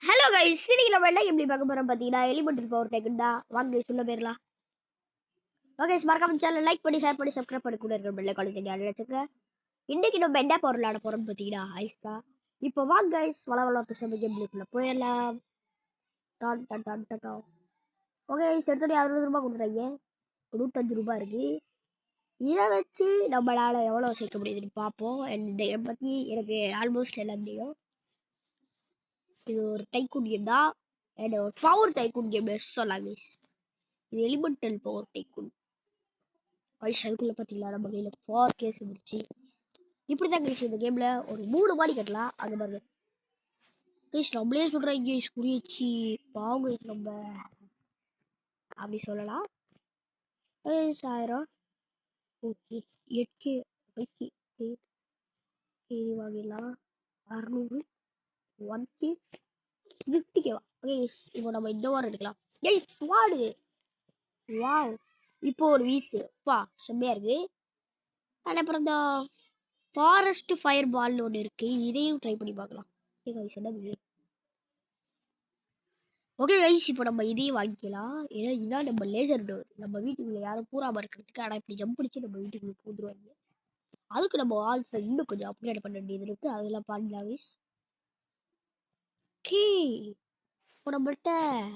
Hello guys, இன்னைக்கு நம்ம என்ன எப்படி பார்க்க போறோம் பார்த்தீங்கன்னா எலிமெண்டல் பவர் டேக் தான். வாங்க சொல்ல போயிடலாம். ஓகே, மறக்காம சேனல் லைக் பண்ணி ஷேர் பண்ணி சப்ஸ்கிரைப் பண்ணி கூட இருக்கிற பெல்ல கால் பண்ணி அடிச்சுக்க. இன்னைக்கு நம்ம என்ன பவர் விளையாட போறோம்னு பார்த்தீங்கன்னா ஐஸ் தான். இப்போ வாங்க கைஸ், வளவள பேசாம கேம்ல போயிடலாம். டான் டான் டான் டான். ஓகே, எடுத்தோடய 60 ரூபாய் கொடுத்துறாங்க. 95 ரூபாய் இருக்கு. இதை வச்சு நம்மளால எவ்வளோ சேர்க்க முடியுதுன்னு பார்ப்போம். இந்த கேம் பற்றி எனக்கு ஆல்மோஸ்ட் எல்லாம் தெரியும். இது ஒரு டைக்கூன் கேம் தான். ஒரு பவர் டைக்கூன் கேம் சொல்லலாம் கைஸ். இது எலிமெண்டல் பவர் டைக்கூன். வயசு அதுக்குள்ள பார்த்தீங்களா நம்ம கையில் 4 கேஸ் இருந்துச்சு. இப்படிதான் கைஸ் இந்த கேம்ல ஒரு 3 மாடி கட்டலாம். அந்த மாதிரி கைஸ் நம்மளே சொல்கிறேன். கைஸ் குறிச்சி பாவங்க நம்ம அப்படி சொல்லலாம். 1000 ஓகே 8K 5K இது வாங்கிடலாம். 600 1K 50K. ஓகே இப்போ நம்ம இந்த வாரம் எடுக்கலாம். Guys sword wow. இப்போ ஒரு வீசு பா செம்மையா இருக்கு. அப்புறம் இந்த ஃபாரஸ்ட் ஃபயர் பால்னு ஒன்று இருக்கு. இதையும் ட்ரை பண்ணி பார்க்கலாம். ஓகே கைஸ் என்னது? ஓகே கைஸ் இப்போ நம்ம இதையும் வாங்கிக்கலாம். ஏன்னா இதான் நம்ம லேசர் டோர். நம்ம வீட்டுக்குள்ள யாரும் பூராம இருக்கிறதுக்கு. ஆனால் இப்படி ஜம்ப் பிடிச்சி நம்ம வீட்டுக்குள்ள பூந்துருவாங்க. அதுக்கு நம்ம ஆல்ஸை இன்னும் கொஞ்சம் அப்கிரேட் பண்ண வேண்டியது இருக்கு. அதெல்லாம் பண்ணலாம் கைஸ். ஓகே இப்போ நம்மள்கிட்ட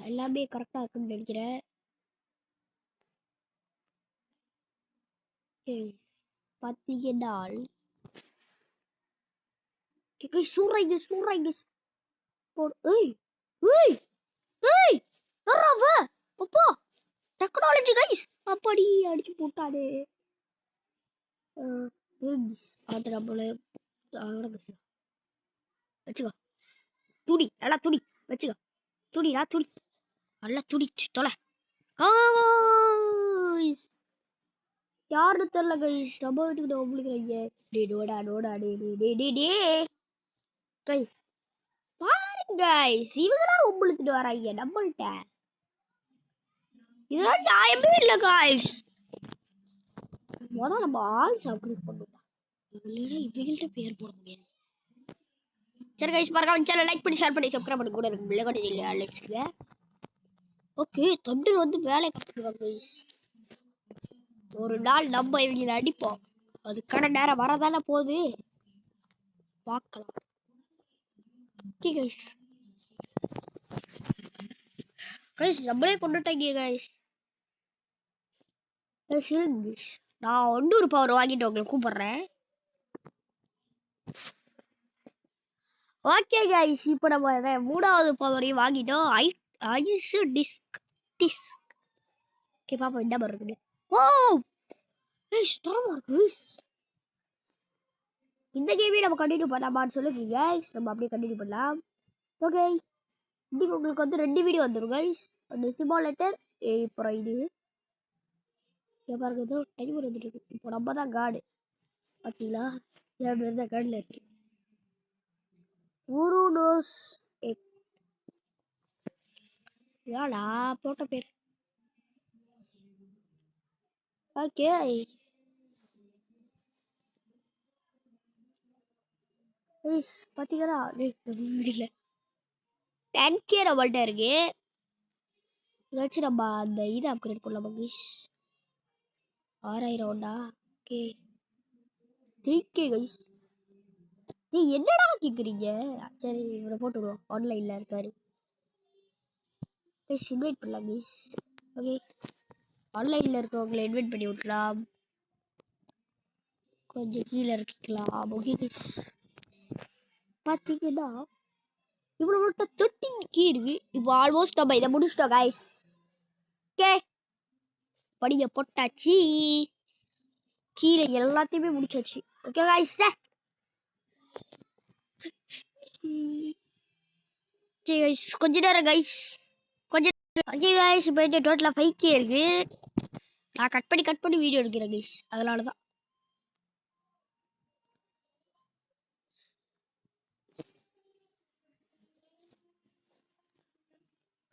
எல்லாமே கரெக்டாக இருக்குன்னு நினைக்கிறேன். பார்த்தீங்கன்னா சூறாங்க சூறாங்க போடு. ஏய் ஏய் ஏய் யாராவ அப்பா டெக்னாலஜி கைஸ் அப்படி அடிச்சு போட்டானே. அது நம்மள வச்சுக்கோ. துடி நல்லா துடி வச்சுக்கோ. துடிடா துடி நல்லா துடி தொலை. யாருன்னு தெரியல கைஸ். நம்ம வீட்டுக்கிட்ட ஒம்பளிக்கிறாங்க. டே டோடா டோடா டே டே டே டே கைஸ் பாருங்க கைஸ். இவங்களாம் ஒம்பளுத்துட்டு வராங்க நம்மள்கிட்ட. இதெல்லாம் நியாயமே இல்லை கைஸ். முதல்ல நம்ம ஆல்ஸ் அப்கிரேட் பண்ணுவோம். இல்லைன்னா இவங்கள்ட்ட பேர் போட முடியாது. சரி கைஸ் மறக்காம சேனலை லைக் பண்ணி ஷேர் பண்ணி சப்ஸ்கிரைப் பண்ணி கூட இருக்கு பிள்ளை கட்டி இல்லையா அலெக்ஸ்ல. ஓகே தண்டர் வந்து வேலை கற்றுருவாங்க கைஸ். ஒரு நாள் நம்ம இவங்களை அடிப்போம். அதுக்கான நேரம் வரதானே போகுது பார்க்கலாம். ஓகே கைஸ் கைஸ் நம்மளே கொண்டுட்டாங்க கைஸ். கைஸ் நான் 100 பவர் வாங்கிட்டு உங்களை கூப்பிடுறேன். ஓகே கைஸ் இப்போ நம்ம 3வது பவரையும் வாங்கிட்டோம். Ice disk disk. ஓகே பாப்பா என்ன மாதிரி இருக்குது. ஓ கைஸ் தரமா இருக்கு. இந்த கேமையும் நம்ம கண்டினியூ பண்ணலாமான்னு சொல்லுங்க கைஸ். நம்ம அப்படியே கண்டினியூ பண்ணலாம். ஓகே இன்னைக்கு உங்களுக்கு வந்து 2 வீடியோ வந்துடும் கைஸ். ஒன்று சிமுலேட்டர் அப்புறம் இது பாருங்க ஏதோ டைமர் வந்துட்டு இருக்கு. இப்போ நம்ம தான் கார்டு பார்த்தீங்களா. என் பேர் தான் கார்டில் இருக்கு. உருடோஸ் ஏடா போட்ட பேர். ஓகே பார்த்தீங்கன்னா முடியல. 10K நம்மள்ட்ட இருக்கு. ஏதாச்சும் நம்ம அந்த இதை அப்கிரேட் பண்ணலாம் கைஸ். 6000 உண்டா. Okay 3K guys. நீ என்னடா கேக்குறீங்க? சரி இவரை போட்டு விடுவோம். ஆன்லைன்ல இருக்காரு கைஸ். இன்வைட் பண்ணலாம் கைஸ். ஓகே ஆன்லைன்ல இருக்கவங்களை இன்வைட் பண்ணி விட்டுலாம். கொஞ்சம் கீழே இருக்கலாம். ஓகே கைஸ் பார்த்தீங்கன்னா இவ்வளோ 13K இருக்கு. இப்போ ஆல்மோஸ்ட் நம்ம இதை முடிச்சிட்டோம் கைஸ். ஓகே படிய போட்டாச்சு. கீழே எல்லாத்தையுமே முடிச்சாச்சு. ஓகே கைஸ் கொஞ்ச நேரம் கைஸ் கொஞ்சம். ஓகே கைஸ் இப்போ டோட்டலாக 5K இருக்கு. நான் கட் பண்ணி வீடியோ எடுக்கிறேன் கைஸ். அதனால தான்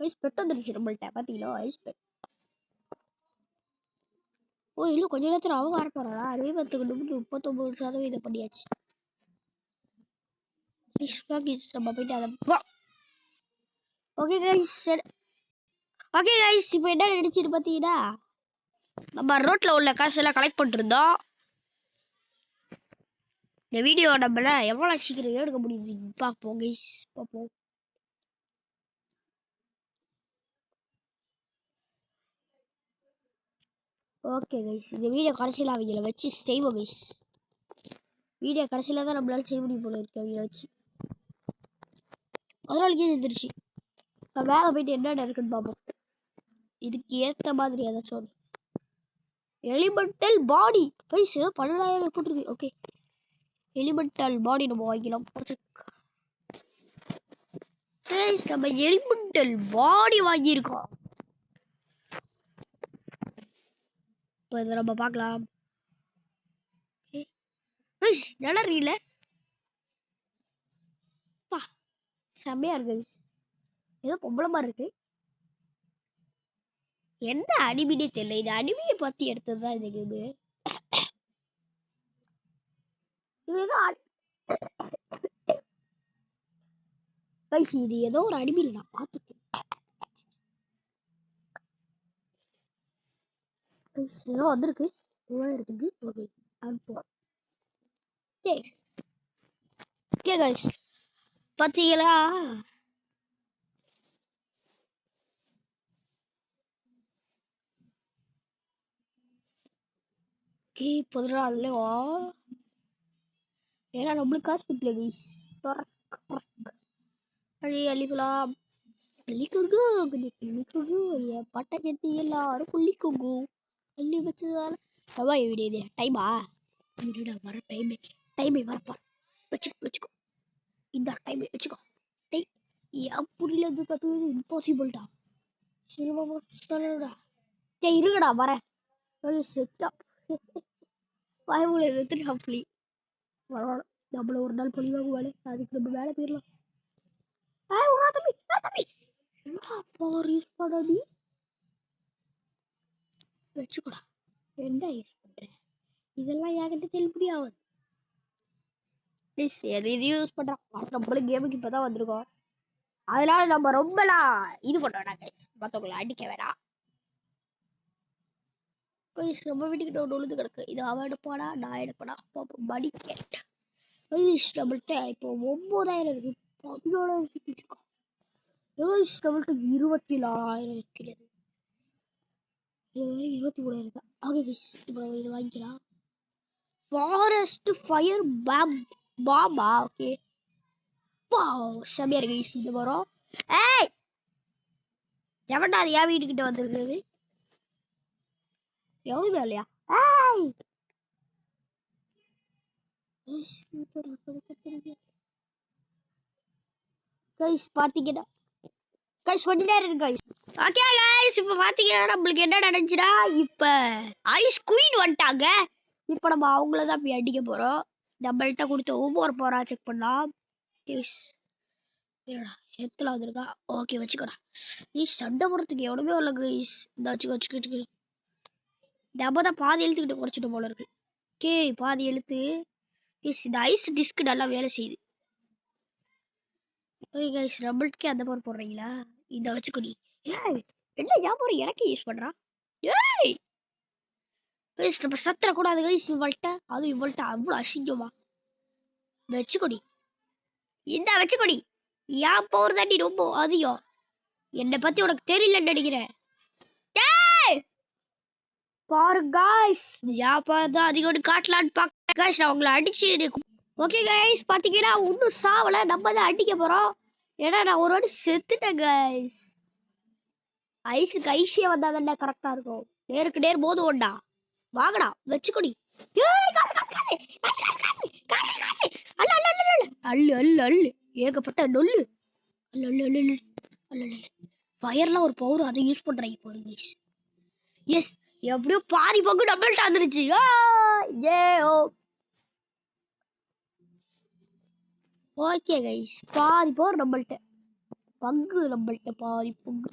கைஸ் பெட் வந்துருச்சு நம்மள்ட்ட பார்த்தீங்களா. Ice bed. ஓ இன்னும் கொஞ்ச நேரத்தில் அவங்க வர போறாரா. 69% பண்ணியாச்சு. நம்ம போயிட்டு அதை ஓகே கைஸ் இப்போ என்ன நினைச்சிட்டு பார்த்தீங்கன்னா நம்ம ரோட்ல உள்ள காசெல்லாம் கலெக்ட் பண்ணிட்டு இருந்தோம். இந்த வீடியோ நம்மள எவ்வளவு சீக்கிரம் எடுக்க முடியுது பார்ப்போம் கைஸ். பார்ப்போம். ஓகே கைஸ், இந்த வீடியோ கடைசியில் அவங்கள வச்சு செய்வோம் கைஸ். வீடியோ கடைசியில் தான் நம்மளால செய்ய முடியும் போல இருக்கு அவங்கள வச்சு. அதனால எழுந்திருச்சு நான் மேலே போயிட்டு என்ன இருக்குன்னு பார்ப்போம். இதுக்கு ஏற்ற மாதிரி ஏதாச்சும் எலிமெண்டல் பாடி கைஸ் 12,000 போட்டுருக்கு. ஓகே, எலிமெண்டல் பாடி நம்ம வாங்கிக்கலாம். நம்ம எலிமெண்டல் பாடி வாங்கியிருக்கோம். இப்போ இதை நம்ம பார்க்கலாம். நல்லா இருக்குல்ல, செம்மையா இருக்கு. ஏதோ பொம்பளை மாதிரி இருக்கு. எந்த அனிமினே தெரியல. இந்த அனிமியை பத்தி எடுத்ததுதான் இந்த கேமு. இது ஏதோ ஒரு அனிமியில் நான் பார்த்துருக்கேன். ஏதோ வந்திருக்கு. ஓகே அனுப்புவோம். ஓகே கைஸ், பாத்தீங்களா $14 ஏன்னா நம்மளுக்கு காசு கொடுக்கல கைஸ். அழிக்கலாம் பட்டை கட்டி எல்லாரும் குளிக்குங்க அள்ளி வச்சதால ரவா வீடியோ டைமா வர டைமே வரப்பார். வச்சுக்கோ இந்த டைம் வச்சுக்கோ. புரியல இம்பாசிபிள்டா. இருங்கடா வரேன். நம்மள ஒரு நாள் பழி வாங்குவாளே, அதுக்கு நம்ம வேலை போயிடலாம். வச்சுக்கூடா என்ன யூஸ் பண்றேன் இதெல்லாம் என்கிட்ட செல்லுபடி ஆகுது. எது யூஸ் பண்றோம். நம்மளும் கேமுக்கு இப்பதான் வந்திருக்கோம். அதனால நம்ம ரொம்பலாம் இது பண்ணோம்னா மத்தவங்களை அடிக்க வேணாம். நம்ம வீட்டுக்கிட்ட ஒன்று உழுது கிடக்கு. இது அவன் எடுப்பானா நான் எடுப்பேனா மணி கேட். நம்மள்கிட்ட இப்போ 9,000 இருக்கு. 14,000 வச்சுக்கோ. நம்மள்கிட்ட 24,000 இருக்கிறது. 23,000 தான். ஓகே இப்போ இதை வாங்கிக்கலாம். ஃபாரஸ்ட் ஃபயர் பாம்பா. ஓகே செமையா இருக்கு இந்த மரம். ஏய் எவன்டா அது என் வீட்டுக்கிட்ட வந்துருக்குது? எவ்வளவு இல்லையா? ஏய் கைஸ் பாத்தீங்கன்னா கைஸ் கொஞ்ச நேரம் இருக்கு கைஸ். ஓகே கைஸ் இப்போ பாத்தீங்கன்னா நம்மளுக்கு என்ன நடந்துச்சுன்னா இப்ப ஐஸ் குயின் வந்துட்டாங்க. இப்போ நம்ம அவங்கள தான் போய் அடிக்க போறோம். நம்மள்கிட்ட கொடுத்த ஒவ்வொரு போறா செக் பண்ணலாம். எத்துல வந்திருக்கா. ஓகே வச்சுக்கோடா. சண்டை போறதுக்கு எவ்வளவே வரல கைஸ். இந்த வச்சுக்கோ. நம்ம தான் பாதி எழுத்துக்கிட்ட குறைச்சிட்டு போல இருக்கு. ஓகே பாதி எழுத்து. இந்த ஐஸ் டிஸ்க் நல்லா வேலை செய்யுது. ஓகே கைஸ் நம்மளுக்கே அந்த மாதிரி போடுறீங்களா? இந்த வச்சுக்கோடி. ஏய் என்ன வியாபாரம் எனக்கு யூஸ் பண்றான்? ஏய் கைஸ் நம்ம சத்திர கூடாது கைஸ். இவள்கிட்ட அதுவும் இவள்கிட்ட அவ்வளோ அசிங்கமா. வச்சுக்கோடி. இந்த வச்சுக்கோடி. ஏன் பவர் தாண்டி ரொம்ப அதிகம். என்னை பத்தி உனக்கு தெரியலன்னு நினைக்கிறேன். பாரு காய்ஸ் தான் அதிகம் காட்டலான்னு பாக்க காய்ஸ் நான் உங்களை அடிச்சு. ஓகே காய்ஸ் பாத்தீங்கன்னா இன்னும் சாவல. நம்ம தான் அடிக்க போறோம். ஏன்னா நான் ஒரு வாட்டி செத்துட்டேன் காய்ஸ். ஐஸுக்கு ஐஸே வந்தா தானே கரெக்டா இருக்கும். நேருக்கு நேர் போது ஒண்டா வாங்கடா வச்சுக்கொடி. அல்லு அல்லு அல்லு ஏகப்பட்ட நொல்லு. ஃபயர்லாம் ஒரு பவர் அதை யூஸ் பண்றாங்க பாருங்க. எஸ் எப்படியோ பாதி பங்கு நம்மள்ட்ட வந்துருச்சு. ஓகே கைஸ் பாதி பவர் நம்மள்ட்ட பங்கு. நம்மள்ட்ட பாதி பங்கு.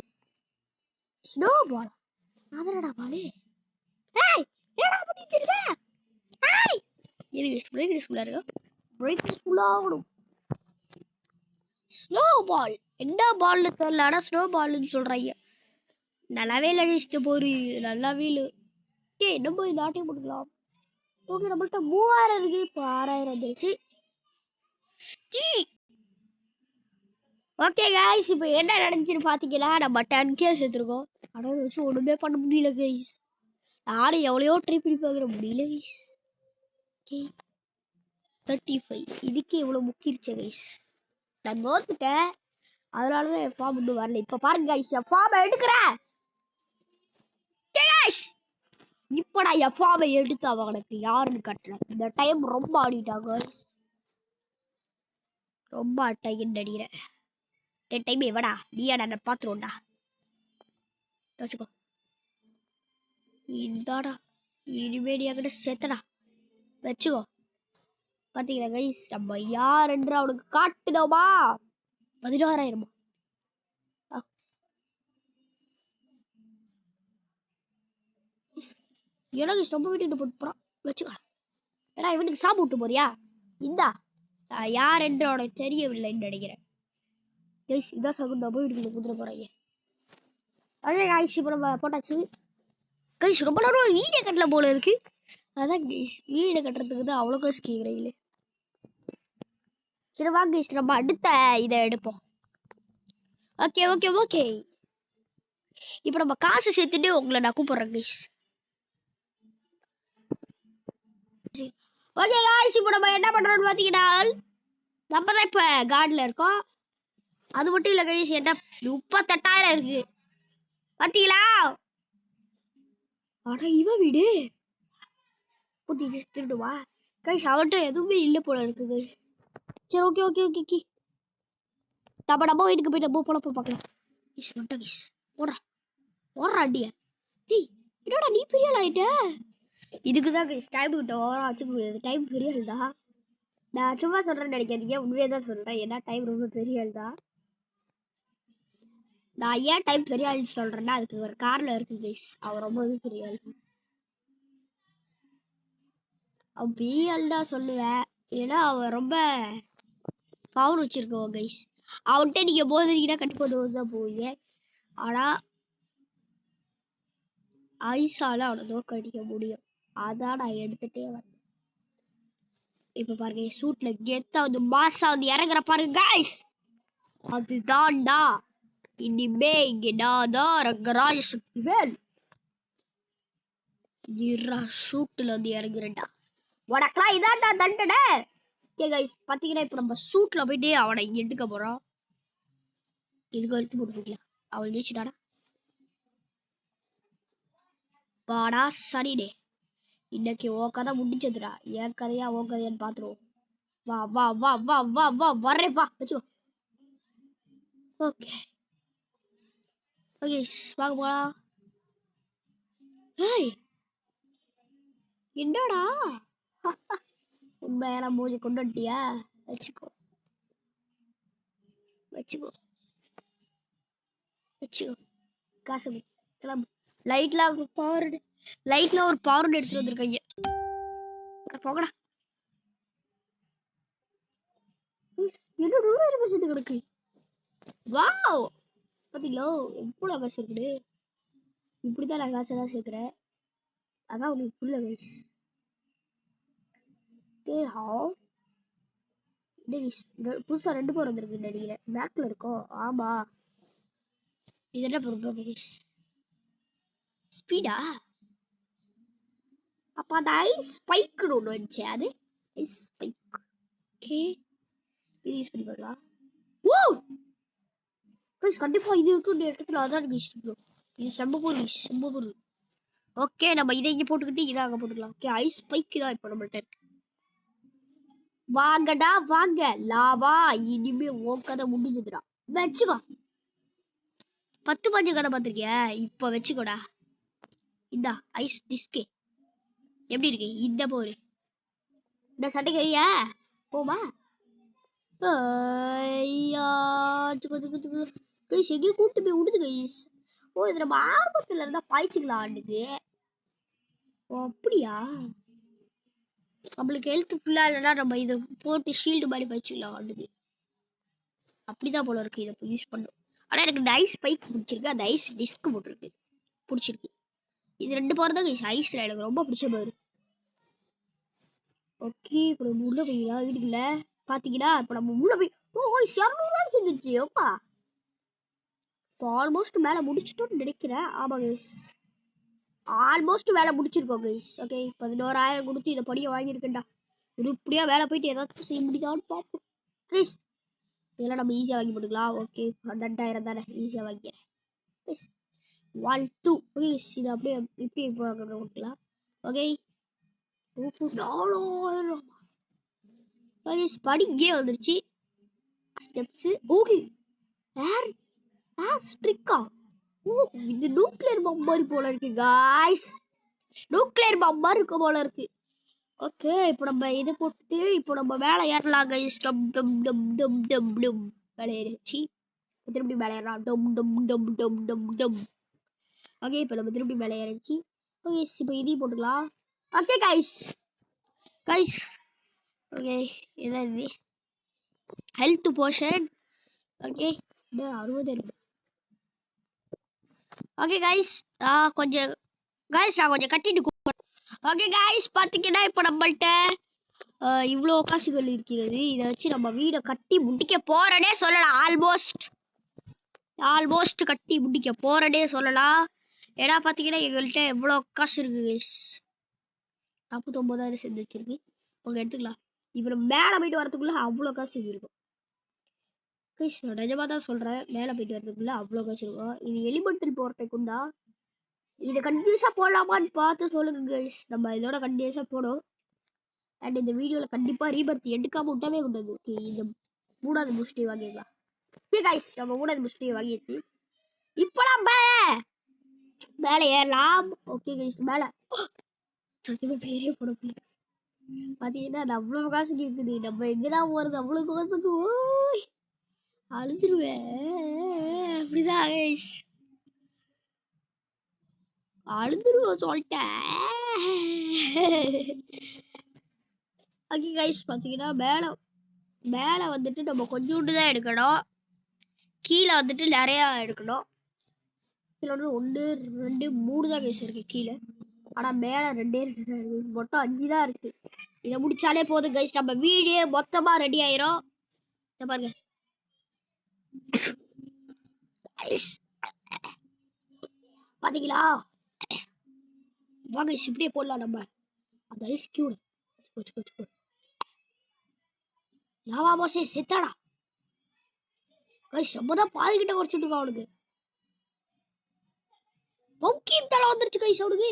ஸ்னோ பால் அதனடா பாலே. ஏய் என்னடா பண்ணிட்டு இருக்க? ஏய் இது பிரேக் ஃபுல்லா இருக்கு. பிரேக் ஃபுல்லா ஆகணும். ஸ்னோ பால் என்ன பால்னு தெரியல, ஆனா ஸ்னோ பால்னு சொல்றாங்க. நல்லாவே இல்லை கைஸ் போரு, நல்லாவே இல்லை. ஓகே நம்ம இந்த ஆட்டையும் போட்டுக்கலாம். ஓகே நம்மள்ட்ட 3000 இருக்கு, இப்போ 6000 வந்துருச்சு. ஓகே கைஸ் இப்போ என்ன நடந்துச்சுன்னு பாத்தீங்கன்னா நம்ம 10K சேர்த்துருக்கோம். ஆனா அதை வச்சு ஒண்ணுமே பண்ண முடியல கைஸ். நானும் எவ்வளையோ ட்ரை பண்ணி பார்க்குற முடியல கைஸ். ஓகே 35 இதுக்கே இவ்வளவு முக்கிருச்சு கைஸ். நான் தோத்துட்டேன், அதனாலதான் என் ஃபார்ம் இன்னும் வரல. இப்ப பாருங்க கைஸ் என் ஃபார்ம் எடுக்கிறேன். இப்ப நான் என் ஃபார்மை எடுத்து அவனுக்கு யாருன்னு கட்டுறேன். இந்த டைம் ரொம்ப ஆடிட்டாங்க கைஸ், ரொம்ப ஆட்டாயின்னு நினைக்கிறேன். டைம் எவடா நீயா, நான் பாத்துருவோம்டா. வச்சுக்கோ இந்தாடா, இனிமேடியாக்கிட்ட சேர்த்தடா வச்சுக்கோ. பாத்தீங்களா கைஸ் நம்ம யார் என்று அவனுக்கு காட்டுதோமா. 16,000 எனக்கு ரொம்ப வீட்டுக்கு போட்டு போறான் வச்சுக்கோ. ஏடா இவனுக்கு சாப்பிட்டு விட்டு போறியா? இந்தா யார் என்று அவனுக்கு தெரியவில்லைன்னு நினைக்கிறேன் கைஸ். இதான் சகுன் நம்ம வீட்டுக்கு குதிரை போறாங்க. அதே கைஸ் இப்போ நம்ம போட்டாச்சு கைஸ். ரொம்ப நேரம் வீடியோ கட்டல போல இருக்கு. அதான் கைஸ் வீடியோ கட்டுறதுக்கு தான் அவ்வளோ காசு கேட்குறீங்களே. சரி வாங்க கைஸ் நம்ம அடுத்த இதை எடுப்போம். ஓகே ஓகே ஓகே இப்போ நம்ம காசு சேர்த்துட்டு உங்களை நான் கூப்பிடுறேன் கைஸ். ஓகே கைஸ் இப்போ நம்ம என்ன பண்றோம்னு பாத்தீங்கன்னா நம்ம தான் இப்ப கார்டுல இருக்கோம். அது மட்டும் இல்ல கைஸ், என்ன 38,000 இருக்கு பாத்தீங்களா. ஆனா இவன் வீடு புத்தி திருடுவா கைஸ், அவன்கிட்ட எதுவுமே இல்ல போல இருக்கு கைஸ். சரி ஓகே ஓகே ஓகே ஓகே நம்ம வீட்டுக்கு போய் நம்ம போல போய் பார்க்கலாம். கைஸ் மட்டும் கைஸ் ஓடுறா ஓடுறா அடிய தீ. என்னடா நீ பெரிய ஆள் ஆயிட்ட. இதுக்குதான் கைஸ் டைம் கிட்ட ஓவரா வச்சுக்க முடியாது. டைம் பெரிய ஆள் தான், நான் சும்மா சொல்றேன்னு நினைக்காதீங்க, உண்மையே தான் சொல்றேன். ஏன்னா டைம் ரொம்ப பெரிய ஆள் தான். நான் ஏன் டைம் பெரிய ஆள் சொல்றேன்னா அதுக்கு ஒரு காரணம் இருக்கு கைஸ். அவன் ரொம்பவே பெரிய ஆள். அவன் பெரிய ஆள் தான் சொல்லுவேன், ஏன்னா அவன் ரொம்ப பவர் வச்சிருக்கவன் கைஸ். அவன்கிட்ட நீங்க போதுறீங்கன்னா கண்டிப்பா தான் போவீங்க. ஆனா ஐஸால அவனை தோக்கடிக்க முடியும், அதான் நான் எடுத்துட்டே வரேன். இப்ப பாருங்க சூட்ல கெத்தா வந்து மாசா வந்து இறங்குற பாருங்க கைஸ். அதுதான்டா இனிமே இங்க நான் தான் ரங்கராஜ சக்திவேல். நிறா சூட்டுல வந்து இறங்குறேன்டா, உனக்கெல்லாம் இதான்டா தண்டனை. ஓகே கைஸ் பாத்தீங்கன்னா இப்ப நம்ம சூட்ல போயிட்டு அவனை எடுக்க போறோம். இதுக்கு எடுத்து போட்டு போய்க்கலாம். அவள் ஜெயிச்சுட்டாடா. வாடா சரிடே, இன்னைக்கு ஓ கதை முடிஞ்சதுடா. என் கதையா ஓ கதையான்னு பாத்துருவோம். வா வா வா வா வா வா வரே வா வச்சுக்கோ. ஓகே ஓகே வாங்க போலாம். ஏய் என்னடா உண்மையான மூஞ்சி கொண்டு வந்துட்டியா? வச்சுக்கோ வச்சுக்கோ வச்சுக்கோ காசு கிளம்பு. லைட்ல ஒரு பவர் எடுத்துட்டு வந்திருக்கீங்க. போகடா. என்ன 100,000 சேர்த்து கிடக்கு. வாவ் பாத்தீங்களோ எவ்வளவு காசு இருக்குது. இப்படிதான் நான் காசெல்லாம் சேர்க்கிறேன், அதான் உங்களுக்கு புரியல கைஸ். புதுசா 2 பேர் வந்திருக்கு நினைக்கிறேன். பேக்ல இருக்கோம். ஆமா இது என்ன பொருள் ஸ்பீடா. அப்ப அந்த ஐஸ் ஸ்பைக் ஒன்று வந்துச்சு, அது ஐஸ் ஸ்பைக். ஓகே இது யூஸ் பண்ணி பார்க்கலாம். ஓ கைஸ் கண்டிப்பா இது இருக்கு இடத்துல, அதான் கைஸ் இது செம்ம பொருள். ஓகே நம்ம இதை இங்க போட்டுக்கிட்டு இதை அங்க போட்டுக்கலாம். ஓகே ஐஸ் ஸ்பைக் தான் இப்போ நம்மள்ட்ட இருக்கு. வாங்கடா வாங்க லாவா, இனிமே உன் கதை முடிஞ்சதுடா. வச்சுக்கோ 10 5 கதை பார்த்திருக்கிய, இப்ப வச்சுக்கோடா. இந்த ஐஸ் டிஸ்கே எப்படி இருக்கு இந்த போரு. இந்த சட்டைக்கறியா போமா. கைஸ் எங்கேயும் கூட்டு போய் விடுது கைஸ். ஓ இது நம்ம ஆரம்பத்துல இருந்தா பாய்ச்சிக்கலாம் ஆண்டுக்கு. ஓ அப்படியா, நம்மளுக்கு ஹெல்த் ஃபுல்லா இல்லைன்னா நம்ம இதை போட்டு ஷீல்டு மாதிரி பாய்ச்சிக்கலாம் ஆண்டுக்கு. அப்படிதான் போல இருக்கு. இதை யூஸ் பண்ணும். ஆனா எனக்கு இந்த ஐஸ் பைக் பிடிச்சிருக்கு, அந்த ஐஸ் டிஸ்க் போட்டிருக்கு பிடிச்சிருக்கு. இது 2 பவர் தான் ஐஸ்ல எனக்கு ரொம்ப பிடிச்ச பவர். ஓகே, இப்போ நம்ம உள்ள போய்க்கலாம் வீட்டுக்குள்ள. பாத்தீங்கன்னா இப்போ நம்ம உள்ள போய் 200 செஞ்சிருச்சு. ஓப்பா இப்போ ஆல்மோஸ்ட் மேல முடிச்சிட்டோம்னு நினைக்கிறேன். ஆமா கைஸ், ஆல்மோஸ்ட் வேலை முடிச்சிருக்கோம் கைஸ். ஓகே, 11,000 கொடுத்து இதை படியை வாங்கியிருக்கேன்டா. உருப்படியா வேலை போயிட்டு ஏதாச்சும் செய்ய முடியுதான்னு பார்ப்போம் கைஸ். இதெல்லாம் நம்ம ஈஸியாக வாங்கி போட்டுக்கலாம். ஓகே, 2,000 தானே, ஈஸியாக வாங்கிக்கிறேன் கைஸ். 1 2 கைஸ், இது அப்படியே இப்படி போட்டுக்கலாம். Okay, 4,000 guys. படி இங்கே வந்துருச்சு, ஸ்டெப்ஸ். ஓகே, ஏர் ஸ்ட்ரிக்கா. ஓ, இது நியூக்ளியர் பாம் மாதிரி போல இருக்கு கைஸ். நியூக்ளியர் பாம் மாதிரி இருக்க போல இருக்கு. ஓகே, இப்போ நம்ம இது போட்டு இப்போ நம்ம மேலே ஏறலாம் கைஸ். டம் டம் டம் டம் டம் டம் மேலே ஏறிச்சு. திருப்பி மேலே ஏறலாம். டம் டம் டம் டம் டம் டம். ஓகே, இப்போ நம்ம திருப்பி மேலே ஏறிச்சு. ஓகே, இப்போ இதையும் போட்டுக்கலாம். Okay guys, guys. ஓகே, இதான் இது ஹெல்த் போஷன். ஓகே, 60 இருக்கு. ஓகே கைஸ், கொஞ்சம் கைஸ் நான் கொஞ்சம் கட்டிட்டு. ஓகே கைஸ், பார்த்தீங்கன்னா இப்போ நம்மள்ட்ட இவ்வளோ காசுகள் இருக்கிறது. இதை வச்சு நம்ம வீடை கட்டி முடிக்க போறனே சொல்லலாம். ஆல்மோஸ்ட் கட்டி முடிக்க போறனே சொல்லலாம். ஏன்னா பார்த்தீங்கன்னா எங்கள்கிட்ட எவ்வளோ காசு இருக்கு கைஸ். 49,000 சேர்ந்து வச்சிருக்கு. ஓகே, எடுத்துக்கலாம். இப்போ நம்ம மேலே போயிட்டு வரதுக்குள்ள அவ்வளோ காசு இருக்கும் கைஸ். நான் நிஜமாக தான் சொல்கிறேன், மேலே போயிட்டு வரதுக்குள்ள அவ்வளோ காசு இருக்கும். இது எலிமெண்டல் போகிறதுக்கும் தான். இதை கண்டினியூஸாக போடலாமான்னு பார்த்து சொல்லுங்க கைஸ். நம்ம இதோட கண்டினியூஸாக போடும். அண்ட் இந்த வீடியோவில் கண்டிப்பாக ரீபர்த் எடுக்காமல் விட்டவே கூடாது. ஓகே, இந்த 3வது பூஸ்டே வாங்கிக்கலாம். ஓகே கைஸ், நம்ம 3வது பூஸ்டே வாங்கியாச்சு. இப்போ நம்ம மேலே ஏறலாம். ஓகே கைஸ், மேலே சத்தியமாக பெரிய போட முடியும். பார்த்தீங்கன்னா அது அவ்வளோ காசுக்கு இருக்குது. நம்ம எங்கேதான் போகிறது அவ்வளோ காசுக்கு? ஓய் அழுதுருவேன். அப்படிதான் கைஸ், அழுதுருவோம் சொல்லிட்டேன். ஓகே கைஸ், பார்த்தீங்கன்னா மேலே வந்துட்டு நம்ம கொஞ்சோண்டு தான் எடுக்கணும். கீழே வந்துட்டு நிறையா எடுக்கணும். கீழே வந்து 1 2 3 தான் கைஸ் இருக்கு கீழே. ஆனால் மேலே 2 தான் இருக்கு. மொத்தம் 5 தான் இருக்கு. இதை முடிச்சாலே போதும் கைஸ், நம்ம வீடியோ மொத்தமாக ரெடி ஆயிரும். இதை பாருங்க பார்த்தீங்களா? வாங்க இப்படியே போடலாம் நம்ம அந்த ஐஸ் கியூட. லாவா பாஸே செத்தாடா கைஸ். நம்ம தான் பாதிக்கிட்ட குறைச்சிட்டு இருக்கோம் அவனுக்கு. பவுக்கீம் தலை வந்துருச்சு கைஸ் அவனுக்கு.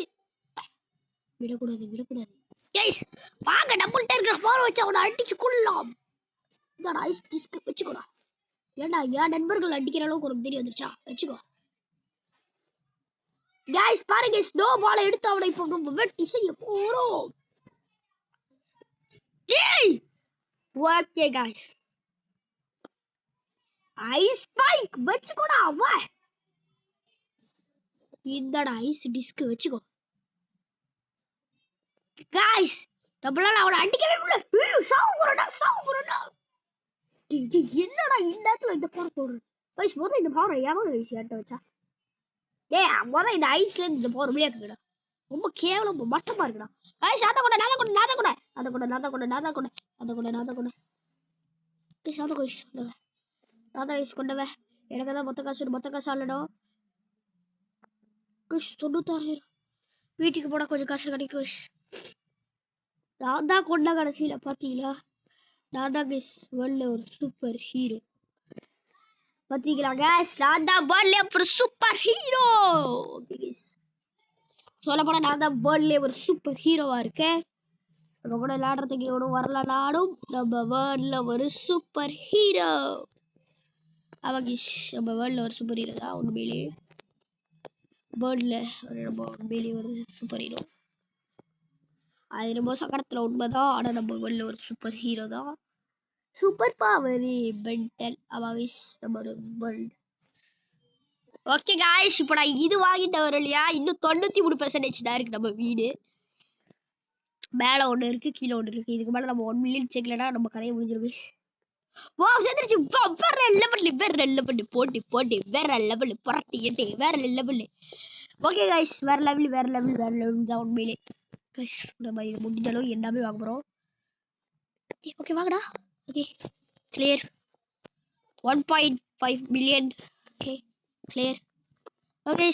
விடக்கூடாது கைஸ். வாங்க நம்மள்ட்ட இருக்கிற பவர் வச்சு அவனை அடிச்சு கொள்ளலாம். இந்த ஐஸ் டிஸ்க் வச்சுக்கோடா. ஏண்டா என் நண்பர்கள் அடிக்கிற அளவுக்கு உனக்கு தெரிய வந்துருச்சா? வச்சுக்கோ கைஸ். பாருங்க, ஸ்னோ பாலை எடுத்து அவனை இப்போ நம்ம வெட்டி செய்ய போறோம். ஓகே கைஸ், ஐஸ் பைக் வச்சுக்கோடா. வா, இந்தடா ஐஸ் டிஸ்க் வச்சுக்கோ கைஸ். நம்மளால அவனை அடிக்கவே முடியல. சாவு போறடா. என்னடா இந்த இடத்துல இந்த பவர் போடுற கைஸ்? முதல்ல இந்த பவரை எவன் கைஸ் ஏட்ட வச்சா? முதல்ல இந்த ஐஸ்ல இந்த பவர் விளையாக்குடா. ரொம்ப கேவலம் மட்டமா இருக்குடா கைஸ். அதை கூட கொண்டவே எனக்கு தான் மொத்த காசு ஆளணும் கைஸ். 96,000 வீட்டுக்கு போனா கொஞ்சம் காசு கிடைக்கும் கைஸ். நான் தான் கொண்ட கடைசியில பாத்தீங்களா? நான் தான் கைஸ் வேர்ல்ட்ல ஒரு சூப்பர் ஹீரோ. பாத்தீங்களா கைஸ், நான் தான் வேர்ல்ட்ல ஒரு சூப்பர் ஹீரோ. ஓகே கைஸ், சொல்ல போனா நான் தான் வேர்ல்ட்ல ஒரு சூப்பர் ஹீரோவா இருக்கேன். நம்ம கூட விளையாடுறதுக்கு எவ்வளவு வரலனாலும் நம்ம வேர்ல்ட்ல ஒரு சூப்பர் ஹீரோ. அவங்க நம்ம வேர்ல்ட்ல ஒரு சூப்பர் ஹீரோ தான். உண்மையிலேயே வேர்ல்ட்ல நம்ம உண்மையிலேயே ஒரு சூப்பர் ஹீரோ. அது ரொம்ப சக்கரத்துல உண்மைதான். ஆனா நம்ம வேர்ல்ட்ல ஒரு சூப்பர் ஹீரோ தான். சூப்பர் பவர் மென்டல் அவங்க நம்ம ஒரு வேர்ல்ட். ஓகே காய்ஸ், இப்போ நான் இது வாங்கிட்டு வரேன் இல்லையா, இன்னும் 93% தான் இருக்கு நம்ம வீடு. மேலே ஒன்று இருக்கு, கீழே ஒன்று இருக்கு. இதுக்கு மேலே நம்ம 1 மில்லியன் சேர்க்கலன்னா நம்ம கதையை முடிஞ்சிருக்கு. வா சேர்ந்துருச்சு. லெவல் போட்டி போட்டி வேற லெவல் புரட்டிட்டு வேற லெவல். ஓகே गाइस வேற லெவல் தான் உண்மையிலே. गाइस நம்ம இது முடிஞ்சாலும் எல்லாமே வாங்க போறோம். ஓகே வாங்கடா. Okay clear 1.5 million. Okay clear. Okay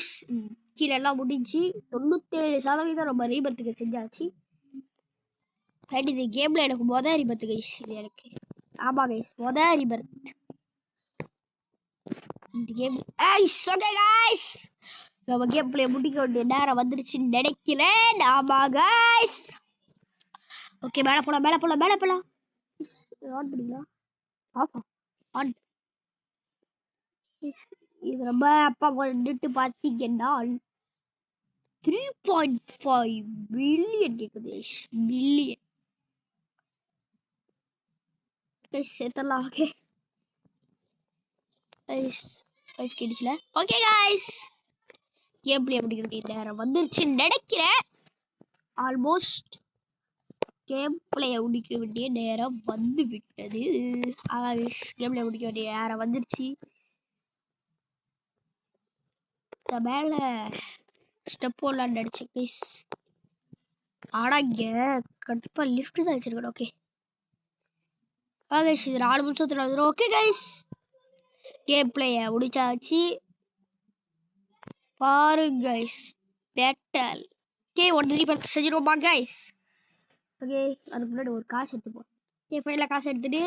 கீழே எல்லாம் முடிஞ்சு 97% நம்ம ரீபர்த்துக்கு செஞ்சாச்சு. அண்ட் இந்த கேம்ல எனக்கு மொதல் ரீபர்த் கைஸ். இது எனக்கு ஆமா கைஸ் மொதல் ரீபர்த் இந்த கேம். ஓகே கைஸ் நம்ம கேம் பிளே முடிக்க வேண்டிய நேரம் வந்துருச்சுன்னு நினைக்கிறேன். ஆமா கைஸ். ஓகே மேலே போலாம். ஆன் பண்ணிங்களா? Off on. இது ரொம்ப அப்பா வந்துட்டு பார்த்தீங்கன்னா 3.5 பில்லியன் கேக்குது. பில்லியன் சேர்த்தலாம். ஓகே கிடிச்சுல. ஓகே गाइस கேம் பிளே முடிக்க வேண்டிய நேரம் வந்துருச்சுன்னு நினைக்கிறேன். ஆல்மோஸ்ட் கேம் பிளே முடிக்க வேண்டிய நேரம் வந்து விட்டது. கேம் பிளே முடிக்க வேண்டிய நேரம் வந்துருச்சு. மேல ஸ்டெப் போடலான்னு நினைச்சேன் கைஸ். ஆனா இங்க கண்டிப்பா லிஃப்ட் தான் வச்சிருக்கணும். ஓகே கைஸ் இது 4 நிமிஷத்துல வந்துடும். ஓகே கைஸ் கேம் பிளே முடிச்சாச்சு பாருங்க கைஸ். பேட்டல் ஓகே 1 செஞ்சிருவோமா கைஸ். ஓகே அதுக்கு முன்னாடி ஒரு காசு எடுத்துப்போம். ஓகே ஃபைனலா காசு எடுத்துட்டு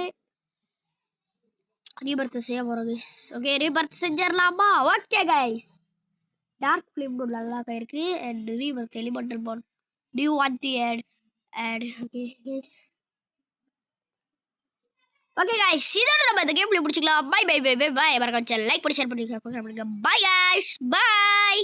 ரீபர்த் செய்ய போறோம் கைஸ். ஓகே ரீபர்த் செஞ்சிடலாமா? ஓகே கைஸ் டார்க் ஃபிலிம் நல்லா இருக்கு. And rebirth elemental bond do you want the add okay yes okay guys இதோட நம்ம இந்த கேம் பிளே முடிச்சுக்கலாம். பை மறக்காம லைக் பண்ணி ஷேர் பண்ணி பண்ணுங்க. Bye guys bye.